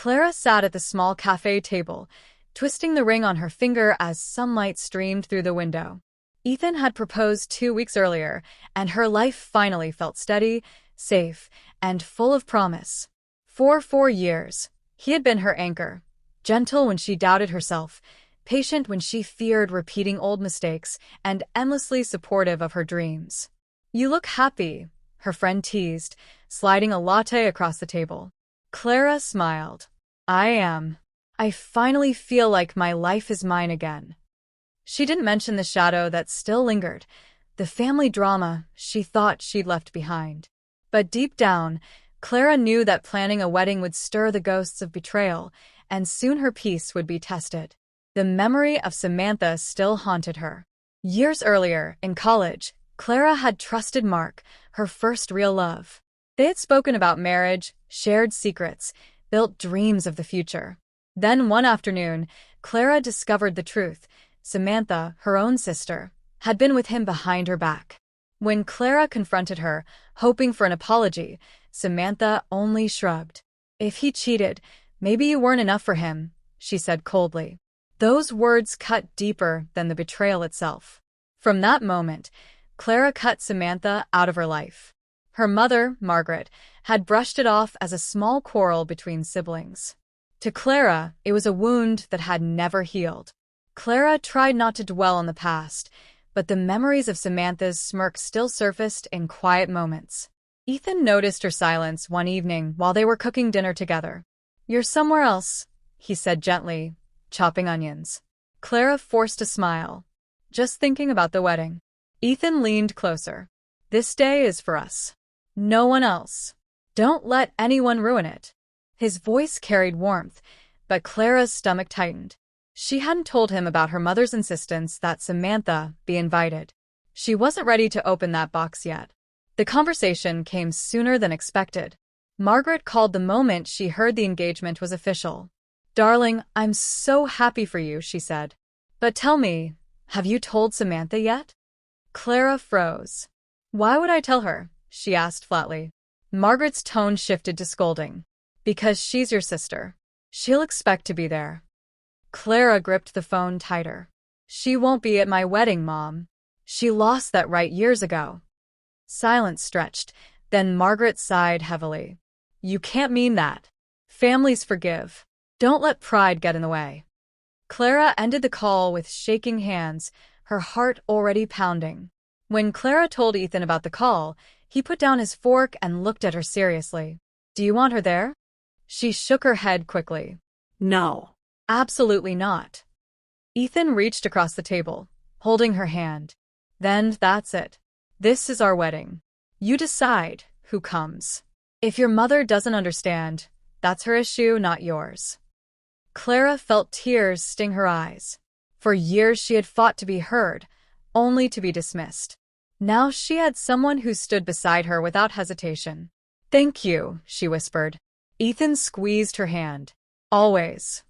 Clara sat at the small cafe table, twisting the ring on her finger as sunlight streamed through the window. Ethan had proposed 2 weeks earlier, and her life finally felt steady, safe, and full of promise. For 4 years, he had been her anchor, gentle when she doubted herself, patient when she feared repeating old mistakes, and endlessly supportive of her dreams. "You look happy," her friend teased, sliding a latte across the table. Clara smiled. "I am. I finally feel like my life is mine again." She didn't mention the shadow that still lingered, the family drama she thought she'd left behind. But deep down, Clara knew that planning a wedding would stir the ghosts of betrayal, and soon her peace would be tested. The memory of Samantha still haunted her. Years earlier, in college, Clara had trusted Mark, her first real love. They had spoken about marriage, shared secrets, built dreams of the future. Then one afternoon, Clara discovered the truth. Samantha, her own sister, had been with him behind her back. When Clara confronted her, hoping for an apology, Samantha only shrugged. "If he cheated, maybe you weren't enough for him," she said coldly. Those words cut deeper than the betrayal itself. From that moment, Clara cut Samantha out of her life. Her mother, Margaret, had brushed it off as a small quarrel between siblings. To Clara, it was a wound that had never healed. Clara tried not to dwell on the past, but the memories of Samantha's smirk still surfaced in quiet moments. Ethan noticed her silence one evening while they were cooking dinner together. "You're somewhere else," he said gently, chopping onions. Clara forced a smile. "Just thinking about the wedding." Ethan leaned closer. "This day is for us. No one else. Don't let anyone ruin it." His voice carried warmth, but Clara's stomach tightened. She hadn't told him about her mother's insistence that Samantha be invited. She wasn't ready to open that box yet. The conversation came sooner than expected. Margaret called the moment she heard the engagement was official. "Darling, I'm so happy for you," she said. "But tell me, have you told Samantha yet?" Clara froze. "Why would I tell her?" she asked flatly. Margaret's tone shifted to scolding. "Because she's your sister. She'll expect to be there." Clara gripped the phone tighter. "She won't be at my wedding, Mom. She lost that right years ago." Silence stretched, then Margaret sighed heavily. "You can't mean that. Families forgive. Don't let pride get in the way." Clara ended the call with shaking hands, her heart already pounding. When Clara told Ethan about the call, he put down his fork and looked at her seriously. "Do you want her there?" She shook her head quickly. No. "Absolutely not." Ethan reached across the table, holding her hand. "Then that's it. This is our wedding. You decide who comes. If your mother doesn't understand, that's her issue, not yours." Clara felt tears sting her eyes. For years she had fought to be heard, only to be dismissed. Now she had someone who stood beside her without hesitation. "Thank you," she whispered. Ethan squeezed her hand. "Always."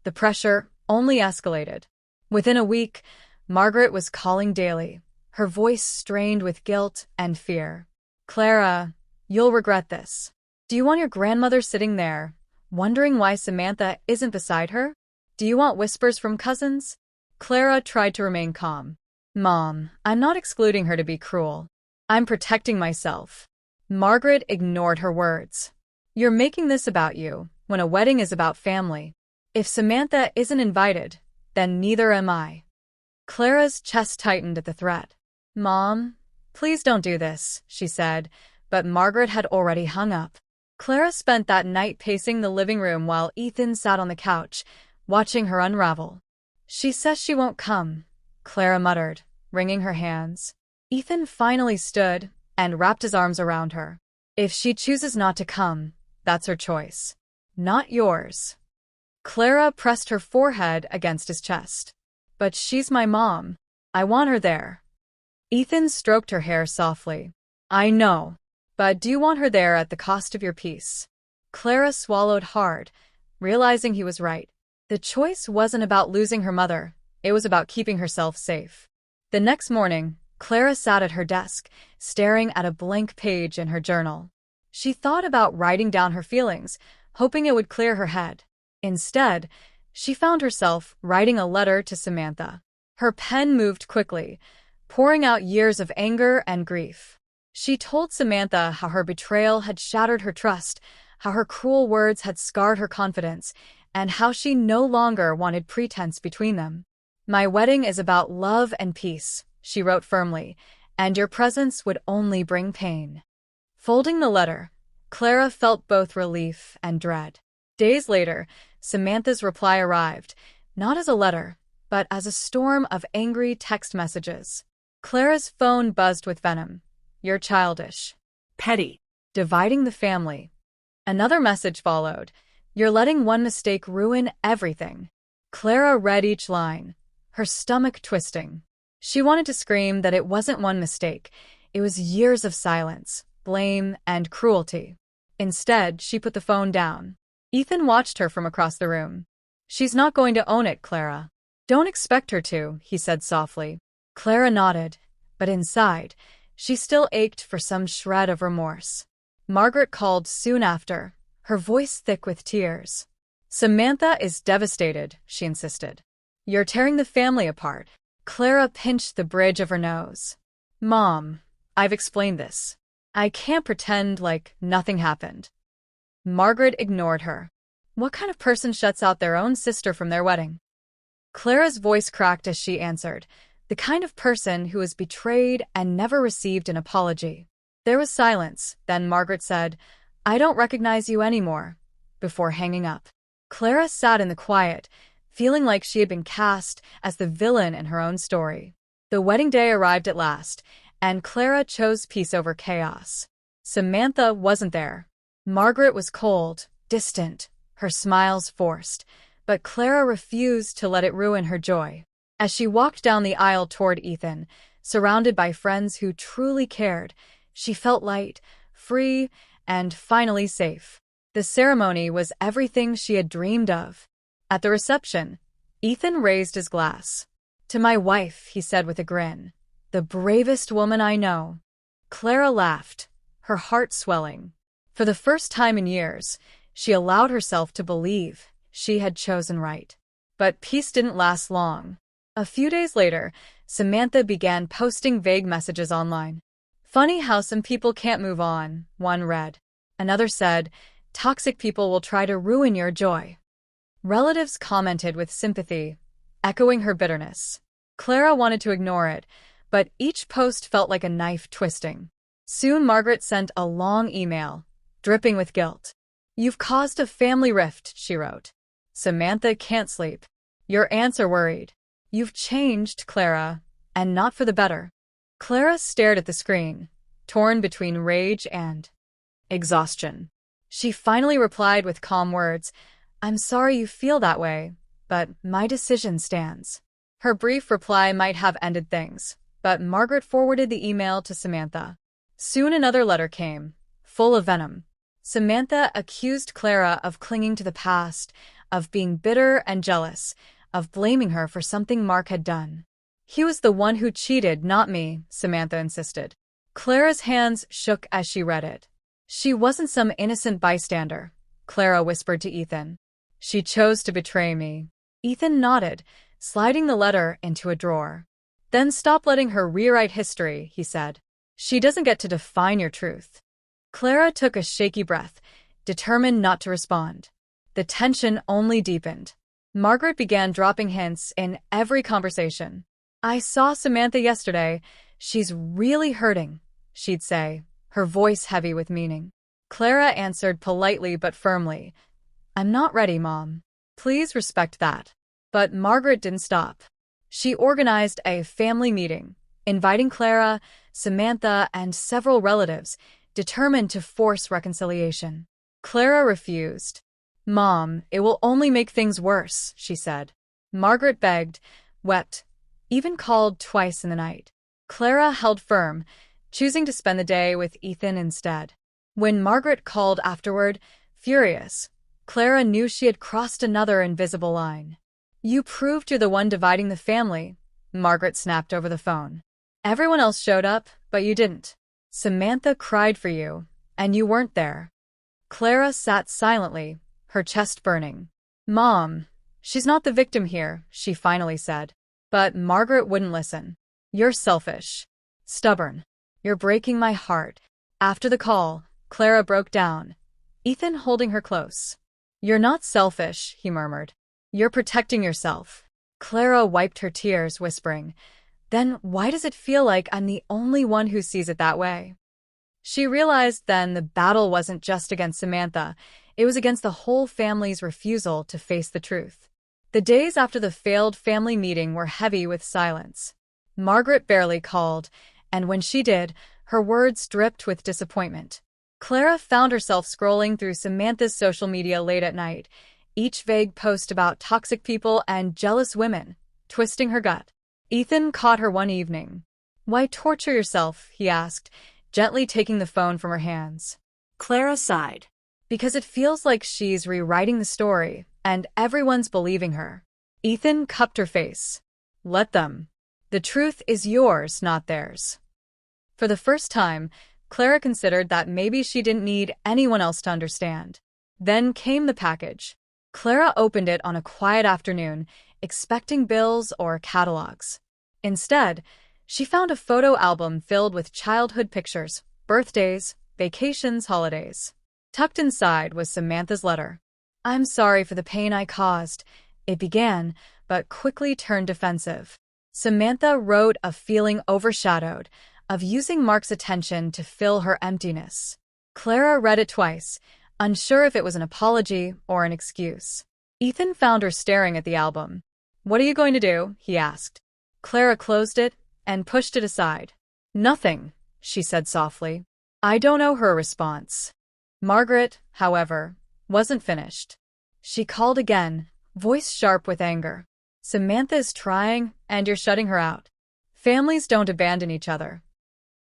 The pressure only escalated. Within a week, Margaret was calling daily, her voice strained with guilt and fear. "Clara, you'll regret this. Do you want your grandmother sitting there, wondering why Samantha isn't beside her? Do you want whispers from cousins?" Clara tried to remain calm. "Mom, I'm not excluding her to be cruel. I'm protecting myself." Margaret ignored her words. "You're making this about you, when a wedding is about family. If Samantha isn't invited, then neither am I." Clara's chest tightened at the threat. "Mom, please don't do this," she said, but Margaret had already hung up. Clara spent that night pacing the living room while Ethan sat on the couch, watching her unravel. "She says she won't come," Clara muttered, wringing her hands. Ethan finally stood and wrapped his arms around her. "If she chooses not to come, that's her choice. Not yours." Clara pressed her forehead against his chest. "But she's my mom. I want her there." Ethan stroked her hair softly. "I know. But do you want her there at the cost of your peace?" Clara swallowed hard, realizing he was right. The choice wasn't about losing her mother, it was about keeping herself safe. The next morning, Clara sat at her desk, staring at a blank page in her journal. She thought about writing down her feelings, hoping it would clear her head. Instead, she found herself writing a letter to Samantha. Her pen moved quickly, pouring out years of anger and grief. She told Samantha how her betrayal had shattered her trust, how her cruel words had scarred her confidence, and how she no longer wanted pretense between them. "My wedding is about love and peace," she wrote firmly, "and your presence would only bring pain." Folding the letter, Clara felt both relief and dread. Days later, Samantha's reply arrived, not as a letter, but as a storm of angry text messages. Clara's phone buzzed with venom. "You're childish. Petty. Dividing the family." Another message followed. "You're letting one mistake ruin everything." Clara read each line, her stomach twisting. She wanted to scream that it wasn't one mistake. It was years of silence, blame, and cruelty. Instead, she put the phone down. Ethan watched her from across the room. "She's not going to own it, Clara." "Don't expect her to," he said softly. Clara nodded, but inside, she still ached for some shred of remorse. Margaret called soon after, her voice thick with tears. "Samantha is devastated," she insisted. "You're tearing the family apart." Clara pinched the bridge of her nose. "Mom, I've explained this. I can't pretend like nothing happened." Margaret ignored her. What kind of person shuts out their own sister from their wedding? Clara's voice cracked as she answered, the kind of person who was betrayed and never received an apology. There was silence, then Margaret said, "I don't recognize you anymore," before hanging up. Clara sat in the quiet, feeling like she had been cast as the villain in her own story. The wedding day arrived at last, and Clara chose peace over chaos. Samantha wasn't there. Margaret was cold, distant, her smiles forced, but Clara refused to let it ruin her joy. As she walked down the aisle toward Ethan, surrounded by friends who truly cared, she felt light, free, and finally safe. The ceremony was everything she had dreamed of. At the reception, Ethan raised his glass. "To my wife," he said with a grin, "the bravest woman I know." Clara laughed, her heart swelling. For the first time in years, she allowed herself to believe she had chosen right. But peace didn't last long. A few days later, Samantha began posting vague messages online. "Funny how some people can't move on," one read. Another said, "Toxic people will try to ruin your joy." Relatives commented with sympathy, echoing her bitterness. Clara wanted to ignore it, but each post felt like a knife twisting. Soon Margaret sent a long email, dripping with guilt. "You've caused a family rift," she wrote. "Samantha can't sleep. Your aunts are worried. You've changed, Clara, and not for the better." Clara stared at the screen, torn between rage and exhaustion. She finally replied with calm words, "I'm sorry you feel that way, but my decision stands." Her brief reply might have ended things, but Margaret forwarded the email to Samantha. Soon another letter came, full of venom. Samantha accused Clara of clinging to the past, of being bitter and jealous, of blaming her for something Mark had done. "He was the one who cheated, not me," Samantha insisted. Clara's hands shook as she read it. "She wasn't some innocent bystander," Clara whispered to Ethan. "She chose to betray me." Ethan nodded, sliding the letter into a drawer. "Then stop letting her rewrite history," he said. "She doesn't get to define your truth." Clara took a shaky breath, determined not to respond. The tension only deepened. Margaret began dropping hints in every conversation. "I saw Samantha yesterday. She's really hurting," she'd say, her voice heavy with meaning. Clara answered politely but firmly, "I'm not ready, Mom. Please respect that." But Margaret didn't stop. She organized a family meeting, inviting Clara, Samantha, and several relatives, determined to force reconciliation. Clara refused. "Mom, it will only make things worse," she said. Margaret begged, wept, even called twice in the night. Clara held firm, choosing to spend the day with Ethan instead. When Margaret called afterward, furious, Clara knew she had crossed another invisible line. "You proved you're the one dividing the family," Margaret snapped over the phone. "Everyone else showed up, but you didn't. Samantha cried for you, and you weren't there." Clara sat silently, her chest burning. "Mom, she's not the victim here," she finally said. But Margaret wouldn't listen. "You're selfish. Stubborn. You're breaking my heart." After the call, Clara broke down, Ethan holding her close. "You're not selfish," he murmured. "You're protecting yourself." Clara wiped her tears, whispering, "Then why does it feel like I'm the only one who sees it that way?" She realized then the battle wasn't just against Samantha, it was against the whole family's refusal to face the truth. The days after the failed family meeting were heavy with silence. Margaret barely called, and when she did, her words dripped with disappointment. Clara found herself scrolling through Samantha's social media late at night, each vague post about toxic people and jealous women, twisting her gut. Ethan caught her one evening. "Why torture yourself?" he asked, gently taking the phone from her hands. Clara sighed. "Because it feels like she's rewriting the story, and everyone's believing her." Ethan cupped her face. "Let them. The truth is yours, not theirs." For the first time, Clara considered that maybe she didn't need anyone else to understand. Then came the package. Clara opened it on a quiet afternoon, expecting bills or catalogs. Instead, she found a photo album filled with childhood pictures, birthdays, vacations, holidays. Tucked inside was Samantha's letter. "I'm sorry for the pain I caused," it began, but quickly turned defensive. Samantha wrote of feeling overshadowed, of using Mark's attention to fill her emptiness. Clara read it twice, unsure if it was an apology or an excuse. Ethan found her staring at the album. "What are you going to do?" he asked. Clara closed it and pushed it aside. "Nothing," she said softly. "I don't owe her a response." Margaret, however, wasn't finished. She called again, voice sharp with anger. "Samantha's trying, and you're shutting her out. Families don't abandon each other."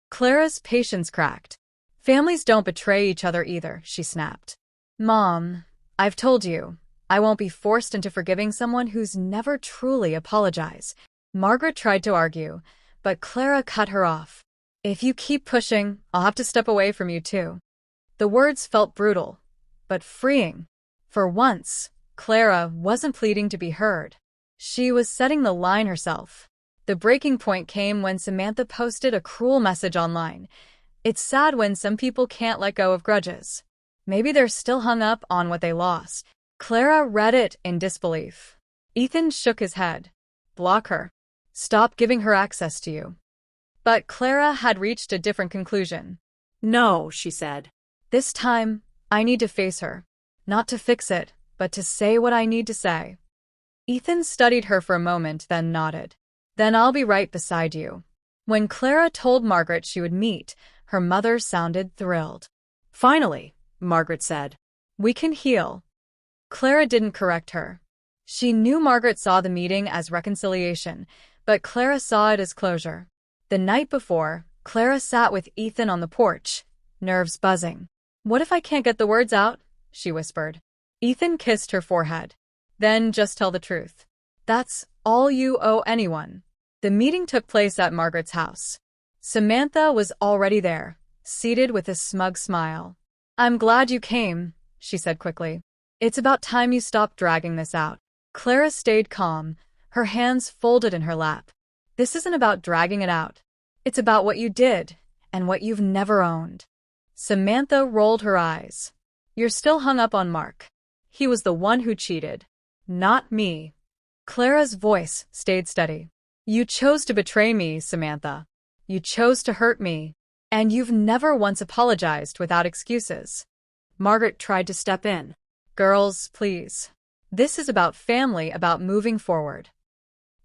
Clara's patience cracked. "Families don't betray each other either," she snapped. "Mom, I've told you, I won't be forced into forgiving someone who's never truly apologized." Margaret tried to argue, but Clara cut her off. "If you keep pushing, I'll have to step away from you too." The words felt brutal, but freeing. For once, Clara wasn't pleading to be heard. She was setting the line herself. The breaking point came when Samantha posted a cruel message online. "It's sad when some people can't let go of grudges. Maybe they're still hung up on what they lost." Clara read it in disbelief. Ethan shook his head. "Block her. Stop giving her access to you." But Clara had reached a different conclusion. "No," she said. "This time, I need to face her. Not to fix it, but to say what I need to say." Ethan studied her for a moment, then nodded. "Then I'll be right beside you." When Clara told Margaret she would meet, her mother sounded thrilled. "Finally," Margaret said. "We can heal." Clara didn't correct her. She knew Margaret saw the meeting as reconciliation, but Clara saw it as closure. The night before, Clara sat with Ethan on the porch, nerves buzzing. "What if I can't get the words out?" she whispered. Ethan kissed her forehead. "Then just tell the truth. That's all you owe anyone." The meeting took place at Margaret's house. Samantha was already there, seated with a smug smile. "I'm glad you came," she said quickly. "It's about time you stopped dragging this out." Clara stayed calm, her hands folded in her lap. "This isn't about dragging it out. It's about what you did, and what you've never owned." Samantha rolled her eyes. "You're still hung up on Mark. He was the one who cheated. Not me." Clara's voice stayed steady. "You chose to betray me, Samantha. You chose to hurt me. And you've never once apologized without excuses." Margaret tried to step in. "Girls, please. This is about family, about moving forward."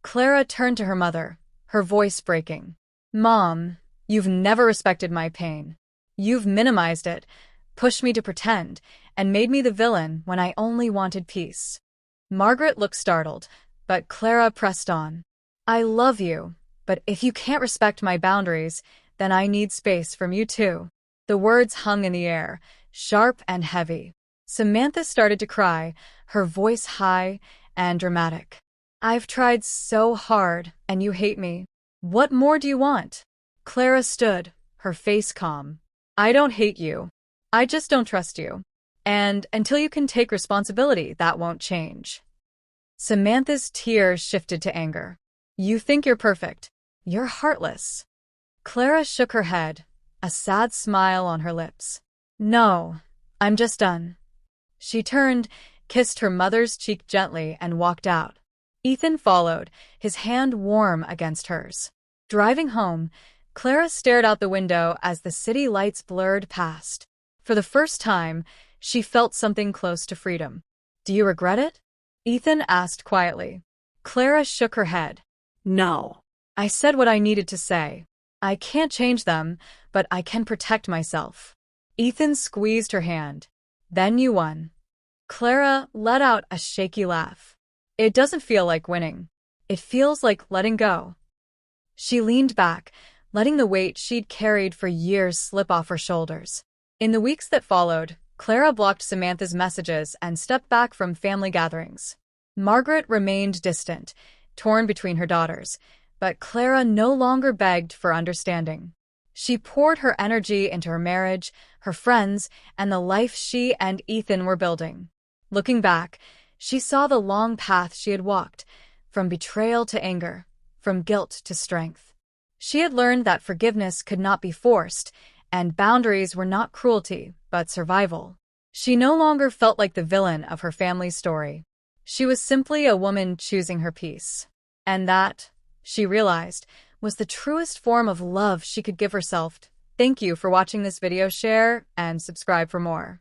Clara turned to her mother, her voice breaking. "Mom, you've never respected my pain. You've minimized it, pushed me to pretend, and made me the villain when I only wanted peace." Margaret looked startled, but Clara pressed on. "I love you, but if you can't respect my boundaries, then I need space from you too." The words hung in the air, sharp and heavy. Samantha started to cry, her voice high and dramatic. "I've tried so hard, and you hate me. What more do you want?" Clara stood, her face calm. "I don't hate you. I just don't trust you." And until you can take responsibility, that won't change. Samantha's tears shifted to anger. You think you're perfect. You're heartless. Clara shook her head, a sad smile on her lips. No, I'm just done. She turned, kissed her mother's cheek gently, and walked out. Ethan followed, his hand warm against hers. Driving home, Clara stared out the window as the city lights blurred past. For the first time, she felt something close to freedom. Do you regret it? Ethan asked quietly. Clara shook her head. No. I said what I needed to say. I can't change them, but I can protect myself. Ethan squeezed her hand. Then you won. Clara let out a shaky laugh. It doesn't feel like winning. It feels like letting go. She leaned back, letting the weight she'd carried for years slip off her shoulders. In the weeks that followed, Clara blocked Samantha's messages and stepped back from family gatherings. Margaret remained distant, torn between her daughters, but Clara no longer begged for understanding. She poured her energy into her marriage, her friends, and the life she and Ethan were building. Looking back, she saw the long path she had walked, from betrayal to anger, from guilt to strength. She had learned that forgiveness could not be forced, and boundaries were not cruelty, but survival. She no longer felt like the villain of her family's story. She was simply a woman choosing her peace. And that, she realized, was the truest form of love she could give herself. Thank you for watching this video. Share and subscribe for more.